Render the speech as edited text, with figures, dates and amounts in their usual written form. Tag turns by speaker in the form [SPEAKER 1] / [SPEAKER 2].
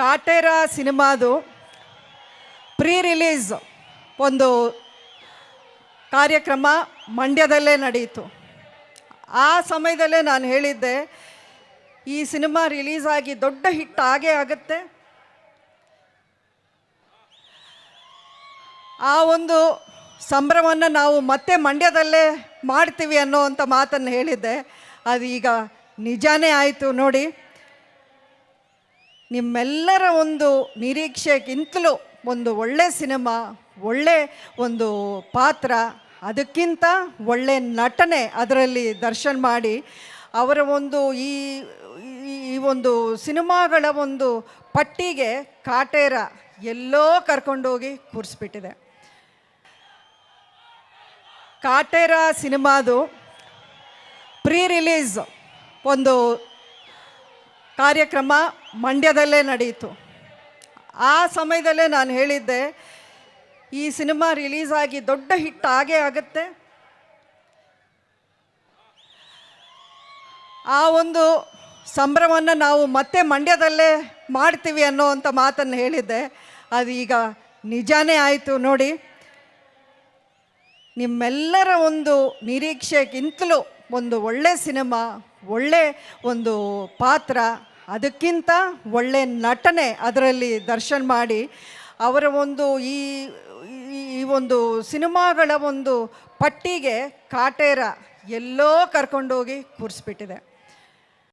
[SPEAKER 1] Kaatera ಸಿನಿಮಾದು pre release ಒಂದು ಕಾರ್ಯಕ್ರಮ ಮಂಡ್ಯದಲ್ಲೇ ನಡೆಯಿತು. ಆ ಸಮಯದಲ್ಲೇ ನಾನು ಹೇಳಿದ್ದೆ, ಈ ಸಿನಿಮಾ ರಿಲೀಸ್ ಆಗಿ ದೊಡ್ಡ ಹಿಟ್ ಆಗೇ ಆಗುತ್ತೆ. ಆ ಒಂದು ಸಂಭ್ರಮವನ್ನು ನಾವು ಮತ್ತೆ ಮಂಡ್ಯದಲ್ಲೇ ಮಾಡ್ತೀವಿ ಅನ್ನೋವಂಥ ಮಾತನ್ನು ಹೇಳಿದ್ದೆ. ಅದು ಈಗ ನಿಜಾನೇ ಆಯಿತು ನೋಡಿ. ನಿಮ್ಮೆಲ್ಲರ ಒಂದು ನಿರೀಕ್ಷೆಗಿಂತಲೂ ಒಂದು ಒಳ್ಳೆ ಸಿನಿಮಾ, ಒಳ್ಳೆ ಒಂದು ಪಾತ್ರ, ಅದಕ್ಕಿಂತ ಒಳ್ಳೆ ನಟನೆ ಅದರಲ್ಲಿ ದರ್ಶನ್ ಮಾಡಿ ಅವರ ಒಂದು ಈ ಒಂದು ಸಿನಿಮಾಗಳ ಒಂದು ಪಟ್ಟಿಗೆ ಕಾಟೇರ ಎಲ್ಲೋ ಕರ್ಕೊಂಡೋಗಿ ಕೂರಿಸ್ಬಿಟ್ಟಿದೆ. ಕಾಟೇರ ಸಿನಿಮಾದು ಪ್ರೀ ರಿಲೀಸ್ ಒಂದು ಕಾರ್ಯಕ್ರಮ ಮಂಡ್ಯದಲ್ಲೇ ನಡೆಯಿತು. ಆ ಸಮಯದಲ್ಲೇ ನಾನು ಹೇಳಿದ್ದೆ, ಈ ಸಿನಿಮಾ ರಿಲೀಸ್ ಆಗಿ ದೊಡ್ಡ ಹಿಟ್ ಆಗೇ ಆಗುತ್ತೆ. ಆ ಒಂದು ಸಂಭ್ರಮವನ್ನು ನಾವು ಮತ್ತೆ ಮಂಡ್ಯದಲ್ಲೇ ಮಾಡ್ತೀವಿ ಅನ್ನೋವಂಥ ಮಾತನ್ನು ಹೇಳಿದ್ದೆ. ಅದು ಈಗ ನಿಜಾನೇ ಆಯಿತು ನೋಡಿ. ನಿಮ್ಮೆಲ್ಲರ ಒಂದು ನಿರೀಕ್ಷೆಗಿಂತಲೂ ಒಂದು ಒಳ್ಳೆ ಸಿನಿಮಾ, ಒಳ್ಳೆ ಒಂದು ಪಾತ್ರ, ಅದಕ್ಕಿಂತ ಒಳ್ಳೆ ನಟನೆ ಅದರಲ್ಲಿ ದರ್ಶನ್ ಮಾಡಿ ಅವರ ಒಂದು ಈ ಒಂದು ಸಿನಿಮಾಗಳ ಒಂದು ಪಟ್ಟಿಗೆ ಕಾಟೇರ ಎಲ್ಲೋ ಕರ್ಕೊಂಡೋಗಿ ಕೂರಿಸ್ಬಿಟ್ಟಿದೆ.